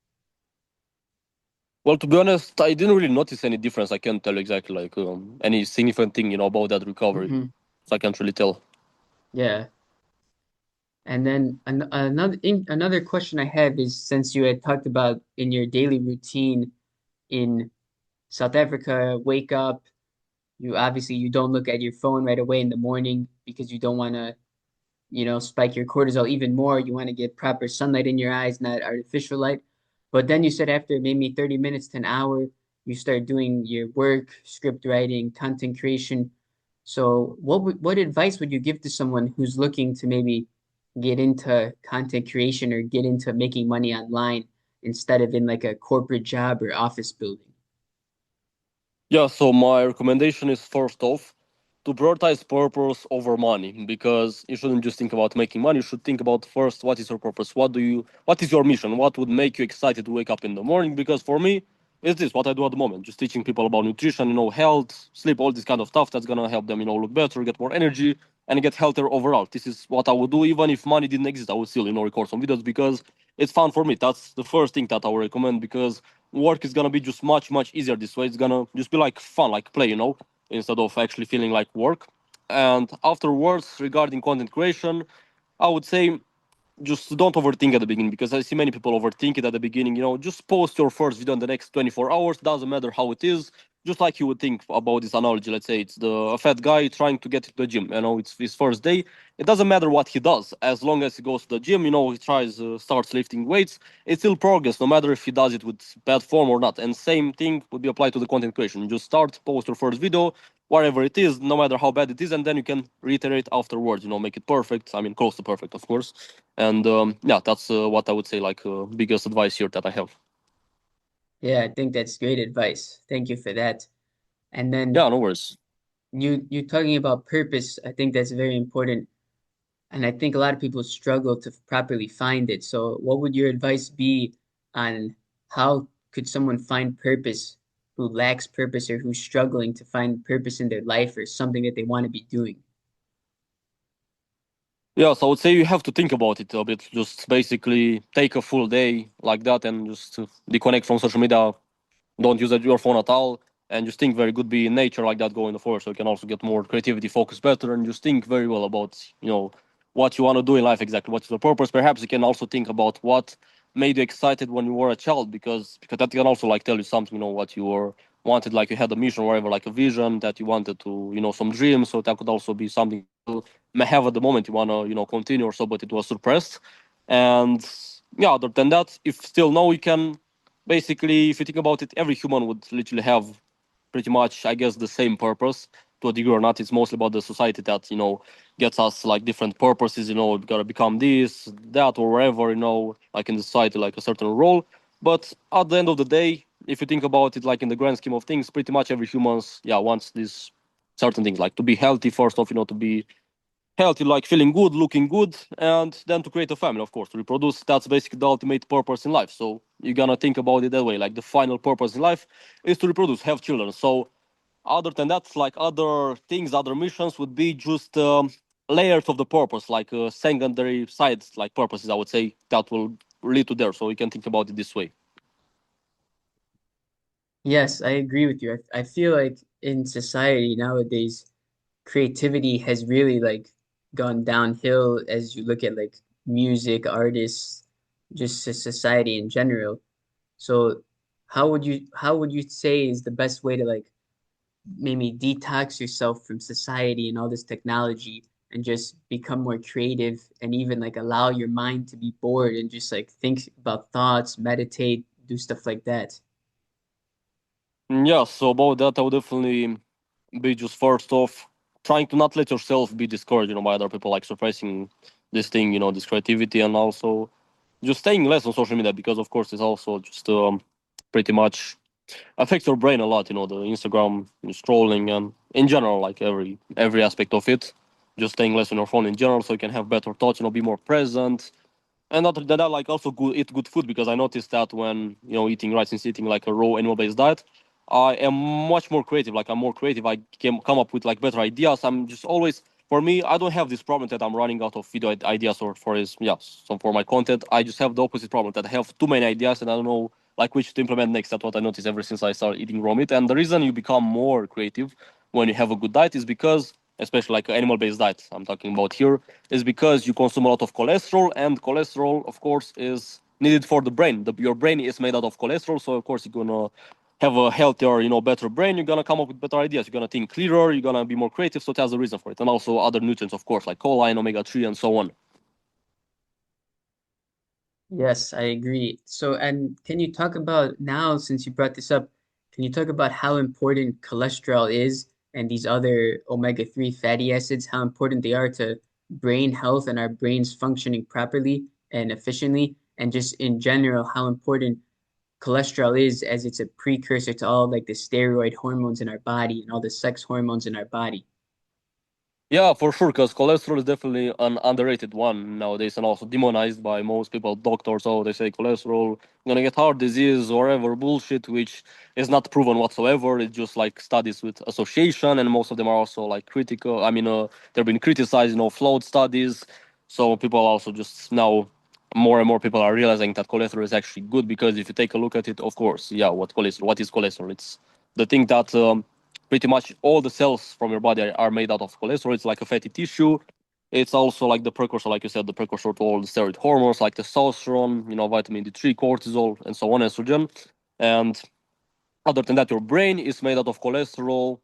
Speaker 2: Well, to be honest, I didn't really notice any difference. I can't tell exactly like any significant thing, about that recovery.
Speaker 1: Hmm.
Speaker 2: So I can't really tell.
Speaker 1: Yeah. And then another question I have is since you had talked about in your daily routine in South Africa, wake up, you obviously you don't look at your phone right away in the morning because you don't want to, spike your cortisol even more. You want to get proper sunlight in your eyes, not artificial light. But then you said after maybe 30 minutes to an hour, you start doing your work, script writing, content creation. So what advice would you give to someone who's looking to maybe get into content creation or get into making money online instead of in like a corporate job or office building?
Speaker 2: Yeah, so my recommendation is first off to prioritize purpose over money because you shouldn't just think about making money. You should think about first what is your purpose? What is your mission? What would make you excited to wake up in the morning? Because for me, it's this what I do at the moment. Just teaching people about nutrition, health, sleep, all this kind of stuff that's gonna help them, look better, get more energy, and get healthier overall. This is what I would do even if money didn't exist. I would still, record some videos because it's fun for me. That's the first thing that I would recommend because work is gonna be just much much easier this way. It's gonna just be like fun, like play, instead of actually feeling like work. And afterwards, regarding content creation, I would say just don't overthink at the beginning because I see many people overthink it at the beginning. Just post your first video in the next 24 hours. Doesn't matter how it is. Just like you would think about this analogy. Let's say it's a fat guy trying to get to the gym. It's his first day. It doesn't matter what he does as long as he goes to the gym. He tries starts lifting weights. It's still progress, no matter if he does it with bad form or not. And same thing would be applied to the content creation. You just start, post your first video, whatever it is, no matter how bad it is, and then you can reiterate afterwards. Make it perfect. I mean, close to perfect, of course. And yeah, that's what I would say, like biggest advice here that I have.
Speaker 1: Yeah, I think that's great advice. Thank you for that. And then
Speaker 2: Yeah, no worries.
Speaker 1: you talking about purpose, I think that's very important. And I think a lot of people struggle to properly find it. So what would your advice be on how could someone find purpose who lacks purpose or who's struggling to find purpose in their life or something that they want to be doing?
Speaker 2: Yeah, so I would say you have to think about it a bit. Just basically take a full day like that and just disconnect from social media. Don't use your phone at all, and just think very good. Be in nature like that. Go in the forest, so you can also get more creativity, focus better, and just think very well about what you want to do in life exactly. What's the purpose? Perhaps you can also think about what made you excited when you were a child, because that can also like tell you something. What you were wanted, like you had a mission, or whatever, like a vision that you wanted to, some dreams. So that could also be something you may have at the moment you want to, continue or so, but it was suppressed. And yeah, other than that, if still no, you can basically, if you think about it, every human would literally have pretty much, I guess, the same purpose to a degree or not. It's mostly about the society that gets us like different purposes. We gotta become this, that, or wherever. Like in the society, like a certain role. But at the end of the day, if you think about it, like in the grand scheme of things, pretty much every humans, yeah, wants these certain things, like to be healthy first off, to be healthy, like feeling good, looking good, and then to create a family, of course, to reproduce. That's basically the ultimate purpose in life. So you're gonna think about it that way. Like the final purpose in life is to reproduce, have children. So other than that, like other things, other missions would be just layers of the purpose, like secondary sides, like purposes. I would say that will lead to there. So you can think about it this way.
Speaker 1: Yes, I agree with you. I feel like in society nowadays, creativity has really like gone downhill as you look at like music, artists, just society in general. So how would you say is the best way to like maybe detox yourself from society and all this technology and just become more creative and even like allow your mind to be bored and just like think about thoughts, meditate, do stuff like that?
Speaker 2: Yeah, so about that, I would definitely be just first off trying to not let yourself be discouraged, by other people, like suppressing this thing, this creativity, and also just staying less on social media because, of course, it's also just pretty much affects your brain a lot. The Instagram scrolling and in general, like every aspect of it. Just staying less on your phone in general, so you can have better thoughts, be more present, and other than that, like also good eat good food because I noticed that when eating right since eating like a raw animal based diet, I am much more creative. Like I'm more creative. I can come up with like better ideas. I'm just always for me. I don't have this problem that I'm running out of video ideas or for his yeah. So for my content, I just have the opposite problem that I have too many ideas and I don't know like which to implement next. That's what I noticed ever since I started eating raw meat. And the reason you become more creative when you have a good diet is because especially like animal based diet I'm talking about here is because you consume a lot of cholesterol, and cholesterol, of course, is needed for the brain. Your brain is made out of cholesterol, so of course you're gonna have a healthier, better brain, you're gonna come up with better ideas. You're gonna think clearer. You're gonna be more creative. So that's the reason for it, and also other nutrients, of course, like choline, omega 3, and so on.
Speaker 1: Yes, I agree. So, and can you talk about now, since you brought this up, can you talk about how important cholesterol is and these other omega-3 fatty acids, how important they are to brain health and our brains functioning properly and efficiently, and just in general, how important cholesterol is as it's a precursor to all like the steroid hormones in our body and all the sex hormones in our body.
Speaker 2: Yeah, for sure, because cholesterol is definitely an underrated one nowadays and also demonized by most people, doctors. Oh, they say cholesterol, gonna get heart disease or whatever bullshit, which is not proven whatsoever. It's just like studies with association, and most of them are also like critical. I mean, they've been criticized, flawed studies. So people also just now more and more people are realizing that cholesterol is actually good because if you take a look at it, of course, yeah, what is cholesterol? It's the thing that pretty much all the cells from your body are made out of cholesterol. It's like a fatty tissue. It's also like the precursor, like you said, the precursor to all the steroid hormones like testosterone, vitamin D3, cortisol, and so on, estrogen. And other than that, your brain is made out of cholesterol.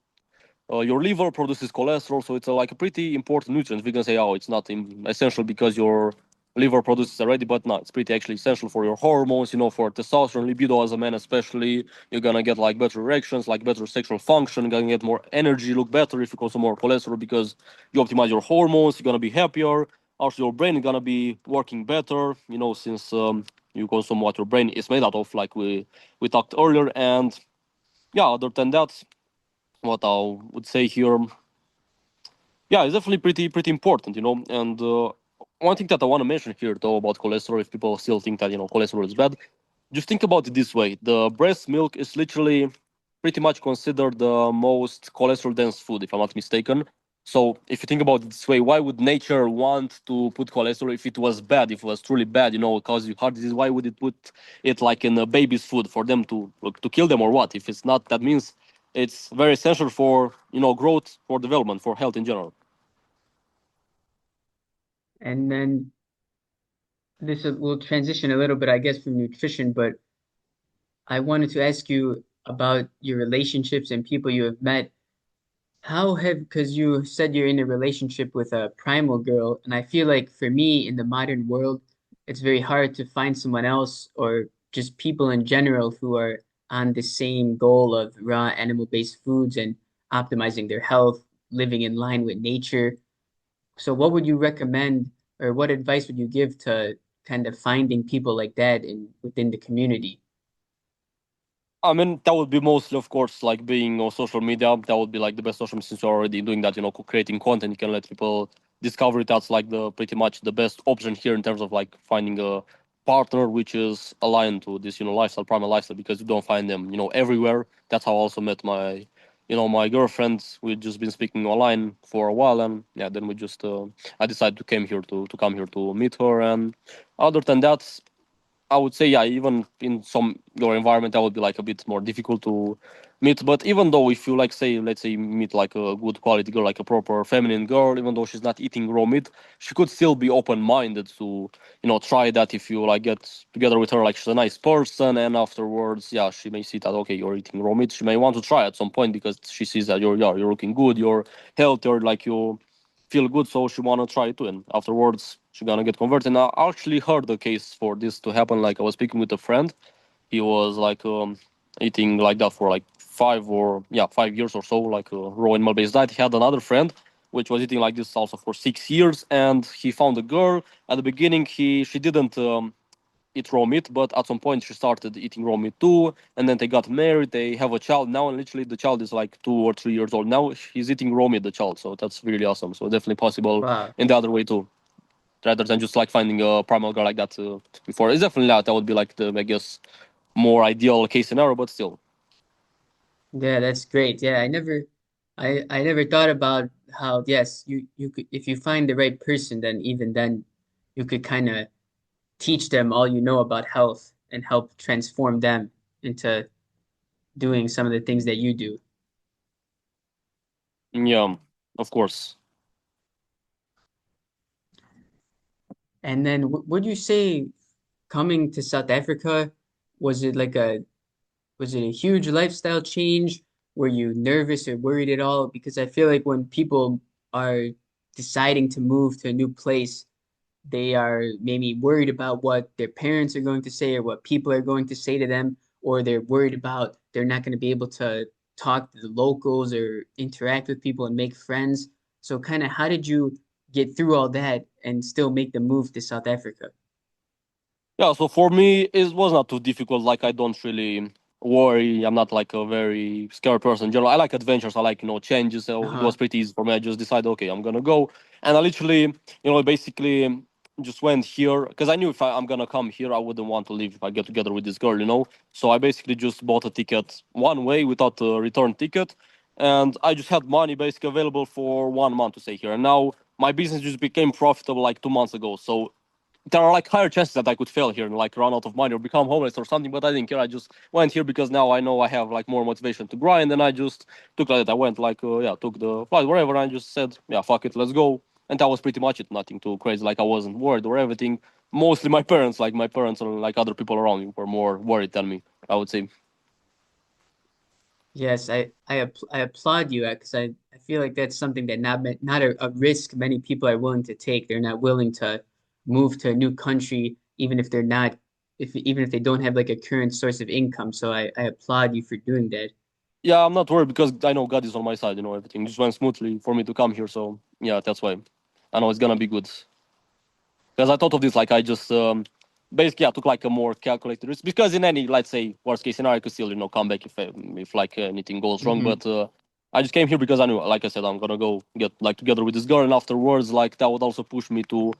Speaker 2: Your liver produces cholesterol, so it's like a pretty important nutrient. We can say, oh, it's not essential because your liver produces already, but no, it's pretty actually essential for your hormones. For testosterone, libido as a man, especially, you're gonna get like better erections, like better sexual function. You're gonna get more energy, look better if you consume more cholesterol because you optimize your hormones. You're gonna be happier. Also, your brain is gonna be working better. Since you consume what your brain is made out of, like we talked earlier, and yeah, other than that, what I would say here, yeah, it's definitely pretty important, And one thing that I want to mention here, though, about cholesterol, if people still think that cholesterol is bad, just think about it this way: the breast milk is literally pretty much considered the most cholesterol dense food, if I'm not mistaken. So if you think about it this way, why would nature want to put cholesterol if it was bad, if it was truly bad, cause you heart disease? Why would it put it like in a baby's food for them to kill them or what? If it's not, that means it's very essential for growth, for development, for health in general.
Speaker 1: And then will transition a little bit, I guess, from nutrition, but I wanted to ask you about your relationships and people you have met. Because you said you're in a relationship with a primal girl, and I feel like for me in the modern world, it's very hard to find someone else or just people in general who are on the same goal of raw animal-based foods and optimizing their health, living in line with nature. So what would you recommend or what advice would you give to kind of finding people like that in within the community?
Speaker 2: I mean, that would be mostly, of course, like being on social media. That would be like the best social media since you're already doing that, creating content. You can let people discover it. That's like the pretty much the best option here in terms of like finding a partner which is aligned to this, lifestyle, primal lifestyle, because you don't find them, everywhere. That's how I also met my girlfriend. We've just been speaking online for a while, and yeah, then I decided to come here to meet her. And other than that, I would say, yeah, even in some your environment, that would be like a bit more difficult to meet. But even though if you like say, let's say, meet like a good quality girl, like a proper feminine girl, even though she's not eating raw meat, she could still be open minded to try that if you like get together with her, like she's a nice person, and afterwards, yeah, she may see that okay, you're eating raw meat. She may want to try at some point because she sees that you're looking good, you're healthier, like you feel good, so she wanna try it too. And afterwards, she gonna get converted. And I actually heard the case for this to happen. Like I was speaking with a friend, he was like eating like that for like 5 years or so, like a raw animal based diet. He had another friend which was eating like this also for 6 years, and he found a girl. At the beginning, she didn't eat raw meat, but at some point she started eating raw meat too. And then they got married, they have a child now, and literally the child is like 2 or 3 years old now. He's eating raw meat, the child, so that's really awesome. So definitely possible
Speaker 1: Wow.
Speaker 2: in the other way too, rather than just like finding a primal girl like that before. It's definitely that would be like the, I guess, more ideal case scenario, but still.
Speaker 1: Yeah, that's great. Yeah, I never thought about how, yes, you could, if you find the right person, then even then you could kind of teach them all you know about health and help transform them into doing some of the things that you do.
Speaker 2: Yeah, of course.
Speaker 1: And then would you say coming to South Africa, was it like Was it a huge lifestyle change? Were you nervous or worried at all? Because I feel like when people are deciding to move to a new place, they are maybe worried about what their parents are going to say or what people are going to say to them, or they're worried about they're not going to be able to talk to the locals or interact with people and make friends. So, kind of, how did you get through all that and still make the move to South Africa?
Speaker 2: Yeah, so for me, it was not too difficult. Like, I don't really worry. I'm not like a very scared person. In general, I like adventures. I like, changes. So it was
Speaker 1: Uh-huh.
Speaker 2: pretty easy for me. I just decided, okay, I'm gonna go, and I literally, basically just went here because I knew if I'm gonna come here, I wouldn't want to leave if I get together with this girl. So I basically just bought a ticket one way without a return ticket, and I just had money basically available for 1 month to stay here. And now my business just became profitable like 2 months ago. So there are like higher chances that I could fail here and like run out of money or become homeless or something. But I didn't care. I just went here because now I know I have like more motivation to grind. And I just took like that. I went like took the flight wherever. And I just said, yeah, fuck it, let's go. And that was pretty much it. Nothing too crazy. Like I wasn't worried or everything. Mostly my parents and like other people around me were more worried than me, I would say.
Speaker 1: Yes, I applaud you because I feel like that's something that not a risk many people are willing to take. They're not willing to move to a new country even if they're not if even if they don't have like a current source of income. So I applaud you for doing that.
Speaker 2: Yeah, I'm not worried because I know God is on my side. Everything just went smoothly for me to come here. So yeah, that's why I know it's gonna be good. Because I thought of this like I just basically I took like a more calculated risk because in any let's say worst case scenario I could still come back if like anything goes wrong.
Speaker 1: Hmm.
Speaker 2: But I just came here because I knew, like I said, I'm gonna go get like together with this girl, and afterwards like that would also push me to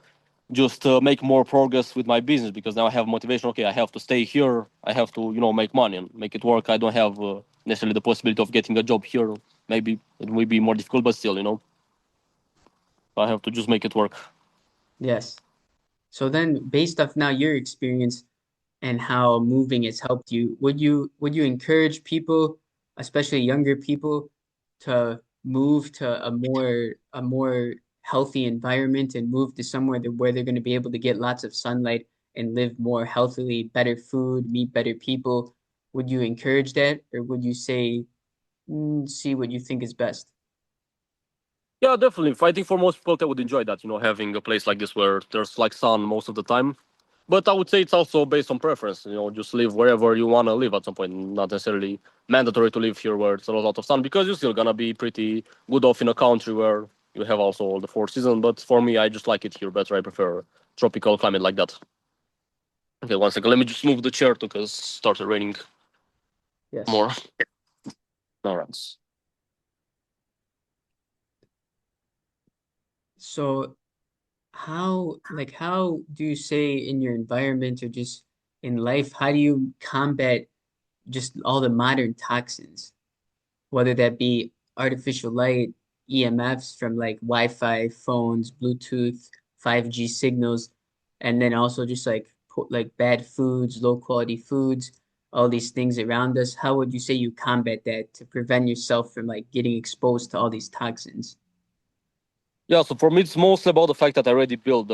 Speaker 2: just make more progress with my business because now I have motivation. Okay, I have to stay here. I have to make money and make it work. I don't have necessarily the possibility of getting a job here. Maybe it will be more difficult, but still, I have to just make it work.
Speaker 1: Yes. So then, based off now your experience and how moving has helped you, would you encourage people, especially younger people, to move to a more healthy environment and move to somewhere where they're going to be able to get lots of sunlight and live more healthily, better food, meet better people? Would you encourage that, or would you say, see what you think is best?
Speaker 2: Yeah, definitely. I think for most people, they would enjoy that, having a place like this where there's like sun most of the time. But I would say it's also based on preference, just live wherever you want to live at some point, not necessarily mandatory to live here where it's a lot of sun because you're still going to be pretty good off in a country where you have also all the four seasons. But for me, I just like it here better. I prefer tropical climate like that. Okay, one second. Let me just move the chair because it started raining
Speaker 1: Yes.
Speaker 2: more. All right.
Speaker 1: So how do you say in your environment or just in life, how do you combat just all the modern toxins, whether that be artificial light, EMFs from like Wi-Fi, phones, Bluetooth, 5G signals, and then also just like bad foods, low quality foods, all these things around us. How would you say you combat that to prevent yourself from like getting exposed to all these toxins?
Speaker 2: Yeah, so for me, it's mostly about the fact that I already built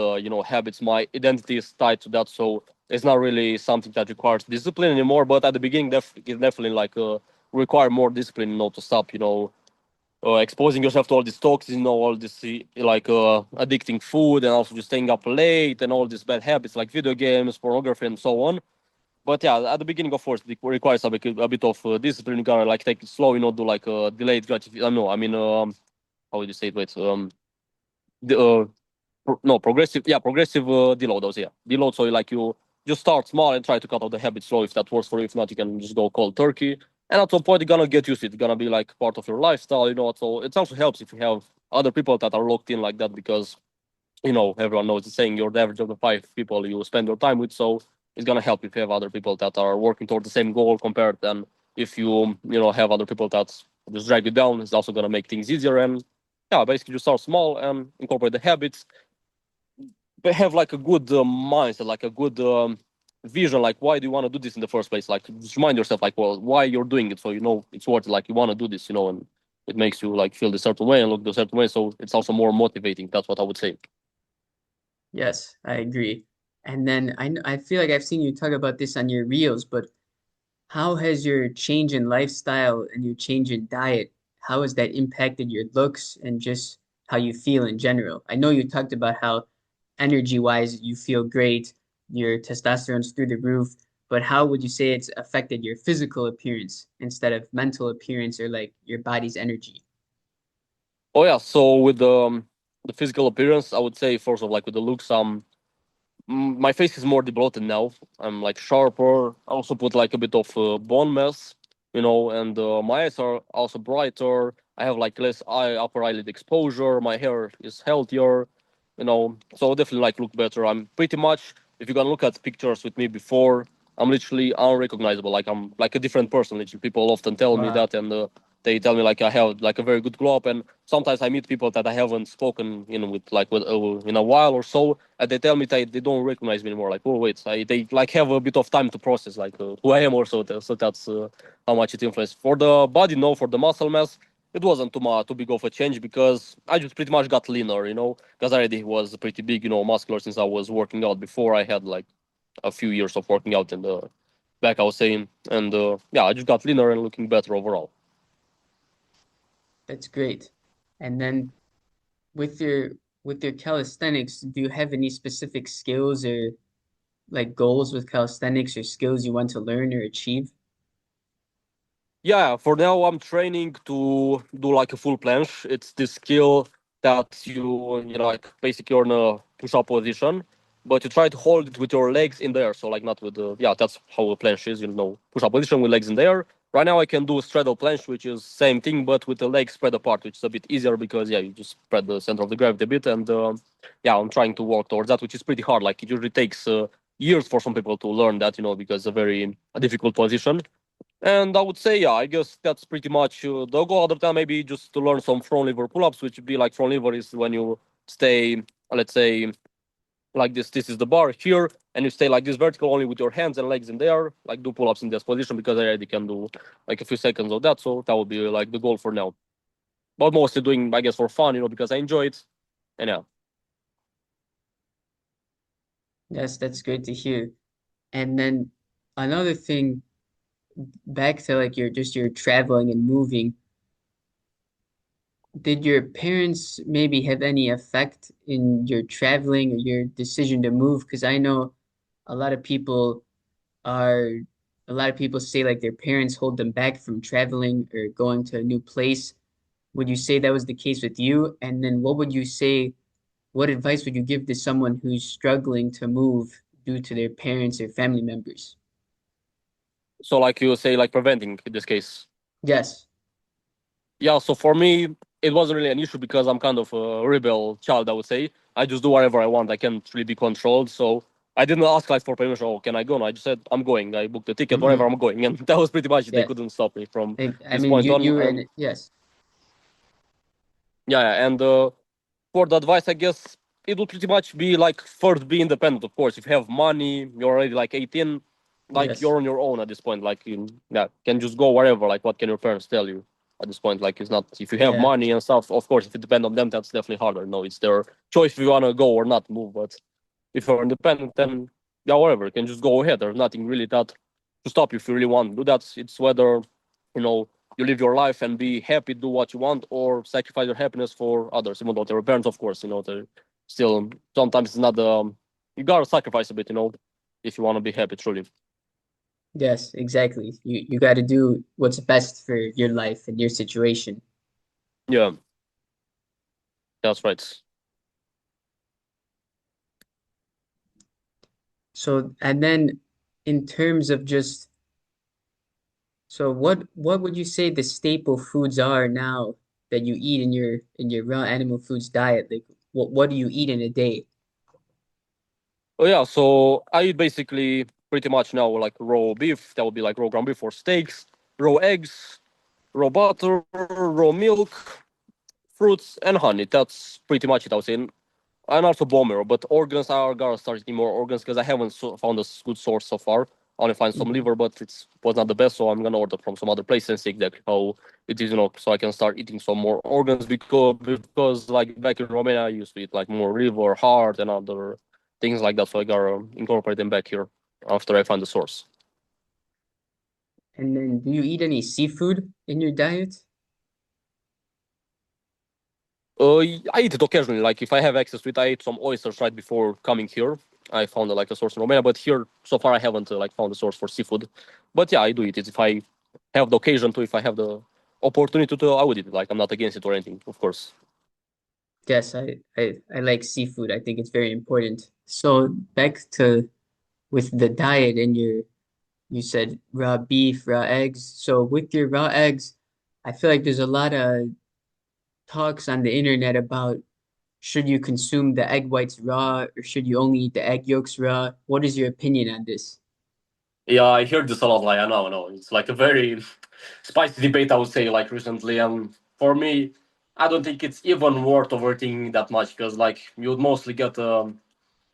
Speaker 2: habits. My identity is tied to that, so it's not really something that requires discipline anymore. But at the beginning, it definitely like require more discipline, to stop, exposing yourself to all these toxins, all this like addicting food, and also just staying up late and all these bad habits like video games, pornography, and so on. But yeah, at the beginning, of course, it requires a bit of discipline. You gotta like take it slow, do like delayed gratification. No, I mean, how would you say it? Wait, the, no, progressive, yeah, progressive deload those, yeah, deload. So like you just start small and try to cut out the habit slow if that works for you. If not, you can just go cold turkey, and at some point you're gonna get used to it. It's gonna be like part of your lifestyle, so it also helps if you have other people that are locked in like that because everyone knows the saying, you're the average of the five people you spend your time with. So it's gonna help if you have other people that are working toward the same goal compared than if you have other people that just drag you down. It's also gonna make things easier. And yeah, basically just start small and incorporate the habits, but have like a good mindset, like a good vision. Like, why do you want to do this in the first place? Like, just remind yourself, like, well, why you're doing it. So it's worth it. Like, you want to do this, and it makes you like feel the certain way and look the certain way. So it's also more motivating. That's what I would say.
Speaker 1: Yes, I agree. And then I feel like I've seen you talk about this on your reels, but how has your change in lifestyle and your change in diet, how has that impacted your looks and just how you feel in general? I know you talked about how energy wise you feel great, your testosterone's through the roof, but how would you say it's affected your physical appearance instead of mental appearance or like your body's energy?
Speaker 2: Oh yeah, so with the physical appearance, I would say first of like with the looks, my face is more developed now. I'm like sharper. I also put like a bit of bone mass, and my eyes are also brighter. I have like less upper eyelid exposure. My hair is healthier, so definitely like look better. I'm pretty much, if you're gonna look at pictures with me before, I'm literally unrecognizable. Like I'm like a different person. Literally, people often tell me
Speaker 1: Wow.
Speaker 2: that, and they tell me like I have like a very good glow up. And sometimes I meet people that I haven't spoken, with like with in a while or so, and they tell me they don't recognize me anymore. Like, oh wait, they like have a bit of time to process like who I am or so. So that's how much it influenced. For the body, no. For the muscle mass, it wasn't too big of a change because I just pretty much got leaner, because I already was pretty big, muscular since I was working out before. I had like a few years of working out in the back, I was saying, and yeah, I just got leaner and looking better overall.
Speaker 1: That's great. And then with your with your calisthenics, do you have any specific skills or like goals with calisthenics or skills you want to learn or achieve?
Speaker 2: Yeah, for now I'm training to do like a full planche. It's this skill that like basically you're in a push-up position, but you try to hold it with your legs in there. So like not with the yeah, that's how a planche is. Push-up position with legs in there. Right now I can do straddle planche, which is same thing but with the legs spread apart, which is a bit easier because yeah, you just spread the center of the gravity a bit, and yeah, I'm trying to work towards that, which is pretty hard. Like it usually takes years for some people to learn that, because it's a very difficult position. And I would say, yeah, I guess that's pretty much the goal. Other time, maybe just to learn some front lever pull-ups, which would be like front lever is when you stay, let's say, like this. This is the bar here, and you stay like this vertical only with your hands and legs in there. Like do pull-ups in this position because I already can do like a few seconds of that. So that would be like the goal for now. But mostly doing, I guess, for fun, because I enjoy it. And yeah.
Speaker 1: Yes, that's great to hear. And then another thing, back to like your traveling and moving, did your parents maybe have any effect in your traveling or your decision to move? Because I know a lot of people are a lot of people say like their parents hold them back from traveling or going to a new place. Would you say that was the case with you? And then what would you say, what advice would you give to someone who's struggling to move due to their parents or family members?
Speaker 2: So like you say, like preventing in this case.
Speaker 1: Yes.
Speaker 2: Yeah, so for me, it wasn't really an issue because I'm kind of a rebel child, I would say. I just do whatever I want. I can't really be controlled. So I didn't ask like for permission. Oh, can I go? No, I just said I'm going. I booked the ticket, whatever,
Speaker 1: Hmm.
Speaker 2: I'm going, and that was pretty much it. They
Speaker 1: Yes.
Speaker 2: couldn't stop me from
Speaker 1: I
Speaker 2: this
Speaker 1: mean,
Speaker 2: point on.
Speaker 1: you
Speaker 2: And
Speaker 1: and yes.
Speaker 2: yeah, yeah, and for the advice, I guess it will pretty much be like first be independent. Of course, if you have money, you're already like 18, like
Speaker 1: Yes.
Speaker 2: you're on your own at this point. Like you, yeah, can just go wherever. Like what can your parents tell you at this point? Like it's not if you have
Speaker 1: Yeah.
Speaker 2: money and stuff. Of course, if it depends on them, that's definitely harder. No, it's their choice if you wanna go or not move. But if you're independent, then yeah, whatever, you can just go ahead. There's nothing really that to stop you if you really want to do that. It's whether you live your life and be happy, do what you want, or sacrifice your happiness for others. Even though they're parents, of course, they're still sometimes it's not you gotta sacrifice a bit, if you want to be happy truly.
Speaker 1: Yes, exactly. You got to do what's best for your life and your situation.
Speaker 2: Yeah, that's right.
Speaker 1: So, and then in terms of just so what would you say the staple foods are now that you eat in your raw animal foods diet? Like what do you eat in a day?
Speaker 2: Oh yeah, so I eat basically pretty much now like raw beef. That would be like raw ground beef or steaks, raw eggs, raw butter, raw milk, fruits, and honey. That's pretty much it, I would say. And also bone marrow, but organs I gotta start eating more organs because I haven't found a good source so far. I only find some
Speaker 1: Hmm.
Speaker 2: liver, but it was not the best, so I'm gonna order from some other place and see exactly how it is, so I can start eating some more organs because like back in Romania I used to eat like more liver, heart, and other things like that. So I gotta incorporate them back here after I find the source.
Speaker 1: And then do you eat any seafood in your diet?
Speaker 2: I eat it occasionally. Like if I have access to it, I ate some oysters right before coming here. I found like a source in Romania, but here so far I haven't like found a source for seafood. But yeah, I do eat it if I have the occasion to. If I have the opportunity to, I would eat it. Like I'm not against it or anything, of course.
Speaker 1: Yes, I like seafood. I think it's very important. So back to with the diet and you said raw beef, raw eggs. So with your raw eggs, I feel like there's a lot of talks on the internet about should you consume the egg whites raw or should you only eat the egg yolks raw? What is your opinion on this?
Speaker 2: Yeah, I heard this a lot. Like I know, it's like a very spicy debate. I would say like recently, and for me, I don't think it's even worth overthinking that much because like you'd mostly get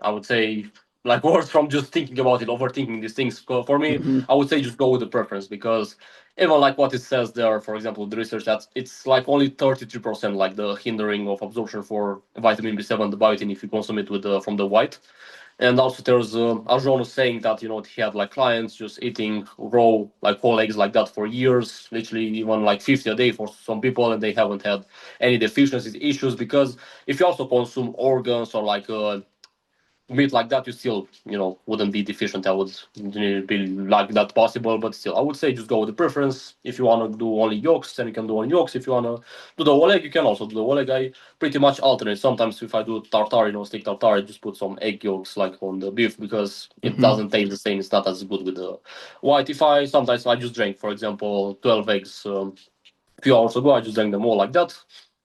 Speaker 2: I would say like worse from just thinking about it, overthinking these things. For me,
Speaker 1: Hmm.
Speaker 2: I would say just go with the preference because even like what it says there, for example, the research that it's like only 33% like the hindering of absorption for vitamin B7, the biotin, if you consume it with from the white. And also there's Arjon was saying that he had like clients just eating raw like whole eggs like that for years, literally even like 50 a day for some people, and they haven't had any deficiencies issues because if you also consume organs or like meat like that, you still, wouldn't be deficient. I would be like that possible, but still, I would say just go with the preference. If you want to do only yolks, then you can do only yolks. If you want to do the whole egg, you can also do the whole egg. I pretty much alternate. Sometimes if I do tartar, steak tartar, I just put some egg yolks like on the beef because it
Speaker 1: Hmm.
Speaker 2: doesn't taste the same. It's not as good with the white. Sometimes I just drink, for example, 12 eggs. A few hours ago, I just drank them all like that.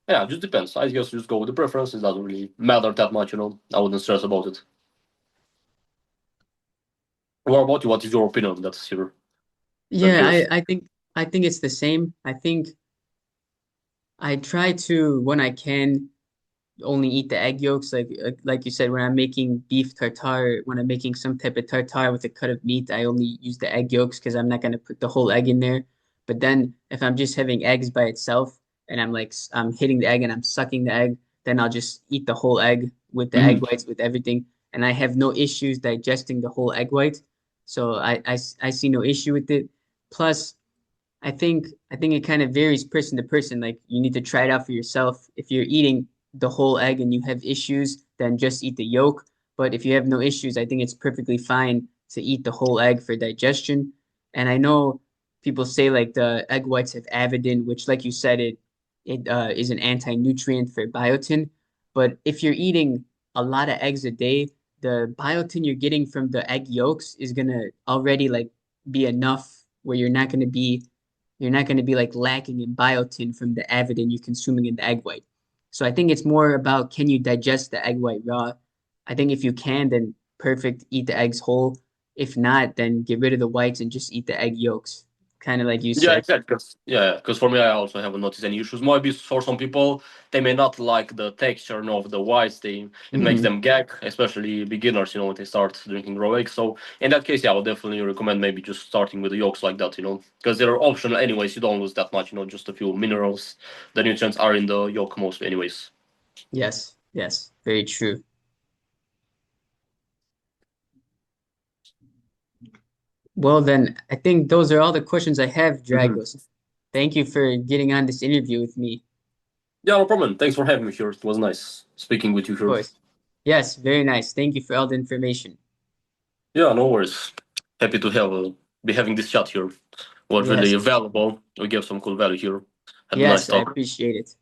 Speaker 2: Yeah, it just depends. I guess just go with the preference. It doesn't really matter that much. I wouldn't stress about it. What about you? What is your opinion? That's here. I'm
Speaker 1: Yeah,
Speaker 2: curious.
Speaker 1: I think it's the same. I think I try to when I can only eat the egg yolks like you said when I'm making beef tartare when I'm making some type of tartare with a cut of meat I only use the egg yolks because I'm not going to put the whole egg in there but then if I'm just having eggs by itself and I'm hitting the egg and I'm sucking the egg then I'll just eat the whole egg with the egg
Speaker 2: Mhm.
Speaker 1: whites with everything and I have no issues digesting the whole egg white so I see no issue with it plus I think it kind of varies person to person. Like you need to try it out for yourself. If you're eating the whole egg and you have issues, then just eat the yolk. But if you have no issues, I think it's perfectly fine to eat the whole egg for digestion. And I know people say like the egg whites have avidin, which, like you said, it is an anti-nutrient for biotin. But if you're eating a lot of eggs a day, the biotin you're getting from the egg yolks is gonna already like be enough where you're not going to be like lacking in biotin from the avidin you're consuming in the egg white. So I think it's more about can you digest the egg white raw? I think if you can, then perfect, eat the eggs whole. If not, then get rid of the whites and just eat the egg yolks, kind of like you
Speaker 2: Yeah,
Speaker 1: said.
Speaker 2: exactly. Because for me, I also haven't noticed any issues. Maybe for some people, they may not like the texture of the whites. It makes
Speaker 1: Hmm.
Speaker 2: them gag, especially beginners. When they start drinking raw eggs. So in that case, yeah, I would definitely recommend maybe just starting with the yolks like that. Because they're optional anyways. You don't lose that much. Just a few minerals. The nutrients are in the yolk mostly, anyways.
Speaker 1: Yes, yes, very true. Well, then I think those are all the questions I have,
Speaker 2: Hmm.
Speaker 1: Dragos. Thank you for getting on this interview with me.
Speaker 2: Yeah, no problem. Thanks for having me here. It was nice speaking with you
Speaker 1: Of
Speaker 2: here.
Speaker 1: course. Yes, very nice. Thank you for all the information.
Speaker 2: Yeah, no worries. Happy to be having this chat here. Was
Speaker 1: Yes,
Speaker 2: really valuable. We gave some cool value here. Had a nice
Speaker 1: yes, I
Speaker 2: talk.
Speaker 1: appreciate it.